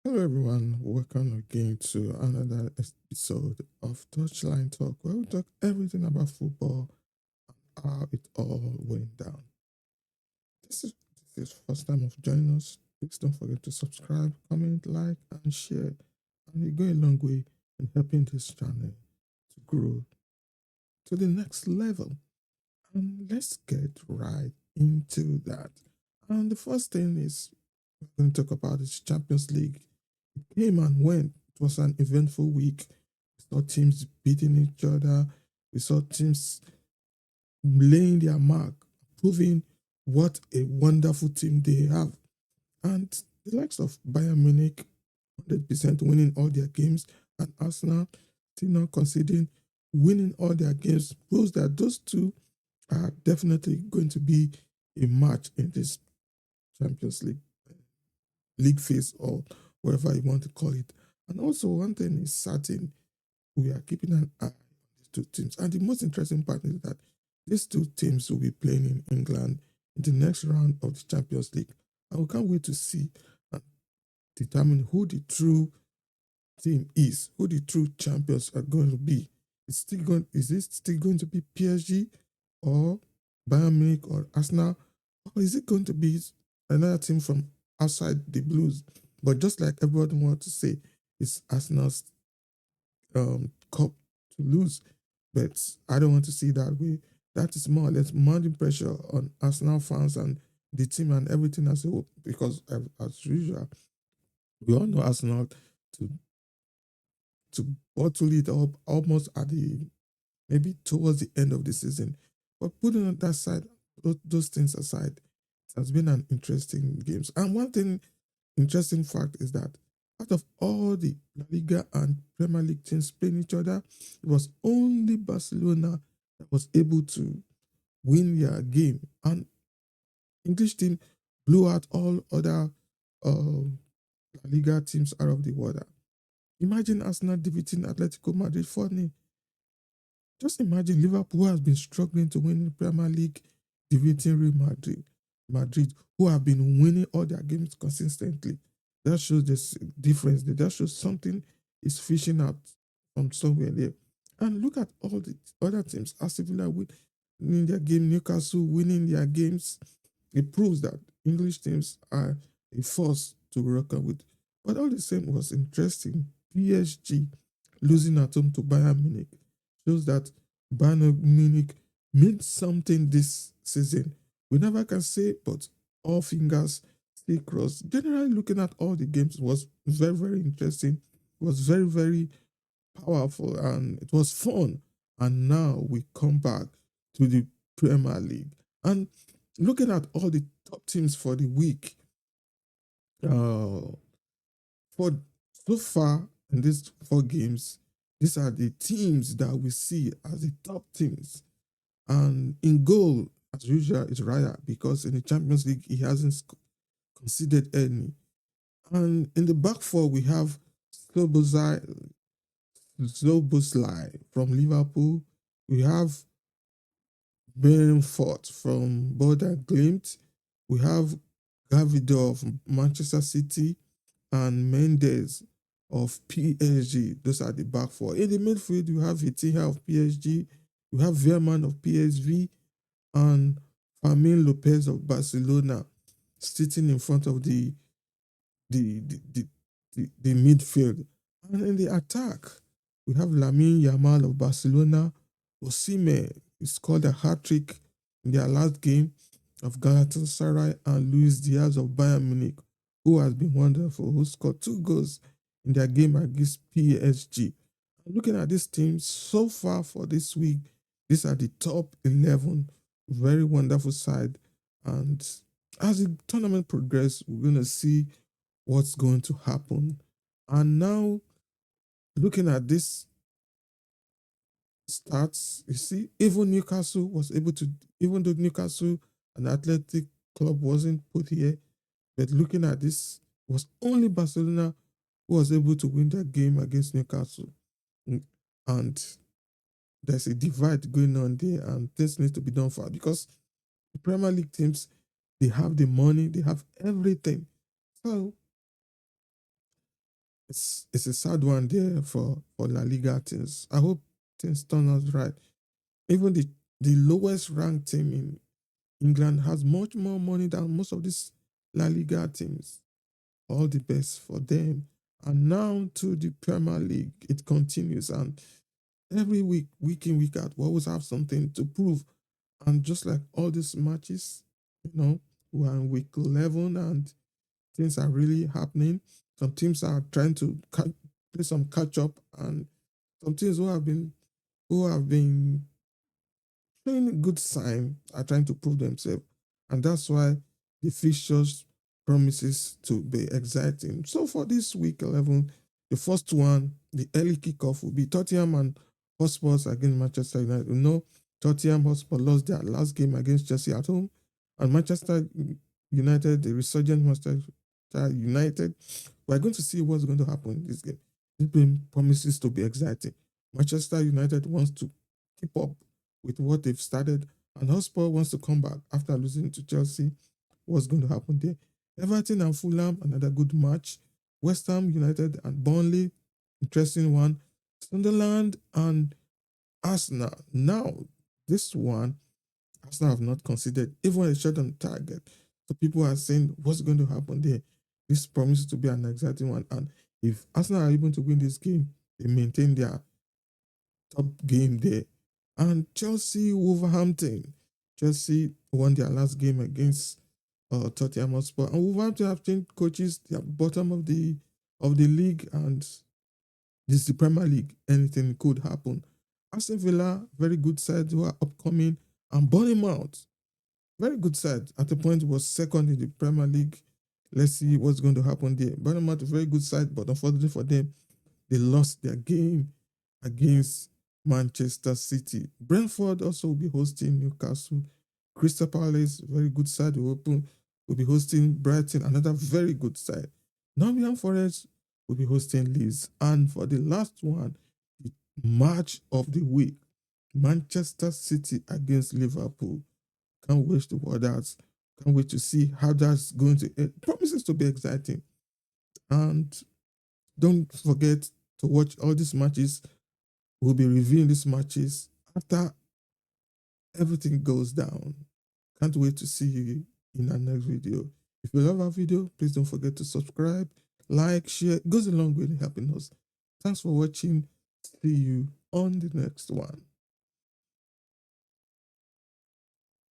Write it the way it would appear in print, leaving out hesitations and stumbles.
Hello, everyone. Welcome again to another episode of Touchline Talk, where we talk everything about football and how it all went down. This is first time of joining us. Please don't forget to subscribe, comment, like, and share. And we go a long way in helping this channel to grow to the next level. And let's get right into that. And the first thing is we're going to talk about is Champions League. It came and went. It was an eventful week. We saw teams beating each other. We saw teams laying their mark, proving what a wonderful team they have. And the likes of Bayern Munich, 100% winning all their games, and Arsenal still not conceding, winning all their games, proves that those two are definitely going to be a match in this Champions League phase or whatever you want to call it. And also, one thing is certain, we are keeping an eye on these two teams. And the most interesting part is that these two teams will be playing in England in the next round of the Champions League. And we can't wait to see and determine who the true team is, who the true champions are going to be. Is it still going to be PSG or Bayern Munich or Arsenal? Or is it going to be another team from outside the Blues? But just like everybody wants to say, it's Arsenal's cup to lose. But I don't want to see that way. That is more or less mounting pressure on Arsenal fans and the team and everything as a whole. Because as usual, we all know Arsenal to to bottle it up almost at the maybe towards the end of the season. But putting on that side, those things aside, it has been an interesting games. And one thing interesting fact is that out of all the La Liga and Premier League teams playing each other, it was only Barcelona that was able to win their game. And English team blew out all other La Liga teams out of the water. Imagine Arsenal defeating Atletico Madrid 4-0. Just imagine Liverpool, who has been struggling to win the Premier League, defeating Real Madrid, who have been winning all their games consistently. That shows this difference. That shows something is fishing out from somewhere there. And look at all the other teams. Aston Villa winning their game, Newcastle winning their games. It proves that English teams are a force to reckon with. But all the same was interesting. PSG losing at home to Bayern Munich shows that Bayern Munich means something this season. We never can say, but all fingers stay crossed. Generally, looking at all the games was very, very interesting. It was very, very powerful and it was fun. And now we come back to the Premier League. And looking at all the top teams for the week, uh, for so far in these four games, these are the teams that we see as the top teams. And in goal, as usual, is Raya because in the Champions League he hasn't conceded any. And in the back four we have Slobozai from Liverpool. We have Burnford from Border Glimt. We have Gavido of Manchester City and Mendes of PSG. Those are the back four. In the midfield, you have Vitinha of PSG, you have Veerman of PSV, and Fermin Lopez of Barcelona sitting in front of the, the, the, the midfield. And in the attack, we have Lamine Yamal of Barcelona, Osimhen, who scored a hat-trick in their last game of Galatasaray, and Luis Diaz of Bayern Munich, who has been wonderful, who scored 2 goals in their game against PSG. Looking at this team so far for this week, these are the top 11. Very wonderful side. And as the tournament progresses, we're going to see what's going to happen. And now, looking at this stats, you see, even Newcastle was able to, even though Newcastle and Athletic Club wasn't put here, but looking at this, it was only Barcelona who was able to win that game against Newcastle. And there's a divide going on there, and this needs to be done for because the Premier League teams, they have the money, they have everything. So it's a sad one there for La Liga teams. I hope things turn out right. Even the lowest ranked team in England has much more money than most of these La Liga teams. All the best for them. And now to the Premier League, it continues, and every week, week in, week out, we always have something to prove. And just like all these matches, we're in week 11 and things are really happening. Some teams are trying to play some catch up, and some teams who have been showing a good sign are trying to prove themselves. And that's why the fixtures promises to be exciting. So for this week 11, the first one, the early kickoff will be Tottenham and Hotspurs against Manchester United. Tottenham Hotspur lost their last game against Chelsea at home, and Manchester United, the resurgent Manchester United, we're going to see what's going to happen in this game. This game promises to be exciting. Manchester United wants to keep up with what they've started, and Hotspur wants to come back after losing to Chelsea. What's going to happen there? Everton and Fulham, another good match. West Ham United and Burnley, interesting one. Sunderland and Arsenal. Now, this one, Arsenal have not considered even a shot on target. So people are saying, what's going to happen there? This promises to be an exciting one. And if Arsenal are able to win this game, they maintain their top game there. And Chelsea, Wolverhampton. Chelsea won their last game against Tottenham Hotspur. And Wolverhampton have changed coaches. They are bottom of the league, and this is the Premier League. Anything could happen. Aston Villa, very good side who are upcoming, and Bournemouth, very good side. At the point was second in the Premier League. Let's see what's going to happen there. Bournemouth, a very good side, but unfortunately for them, they lost their game against Manchester City. Brentford also will be hosting Newcastle. Crystal Palace, very good side, will be hosting Brighton, another very good side. Nottingham Forest will be hosting Leeds. And for the last one, the match of the week, Manchester City against Liverpool. Can't wait to watch that. Can't wait to see how that's going to end. Promises to be exciting. And don't forget to watch all these matches. We'll be reviewing these matches after everything goes down. Can't wait to see you in our next video. If you love our video, please don't forget to subscribe, like, share. It goes a long way in helping us. Thanks for watching. See you on the next one.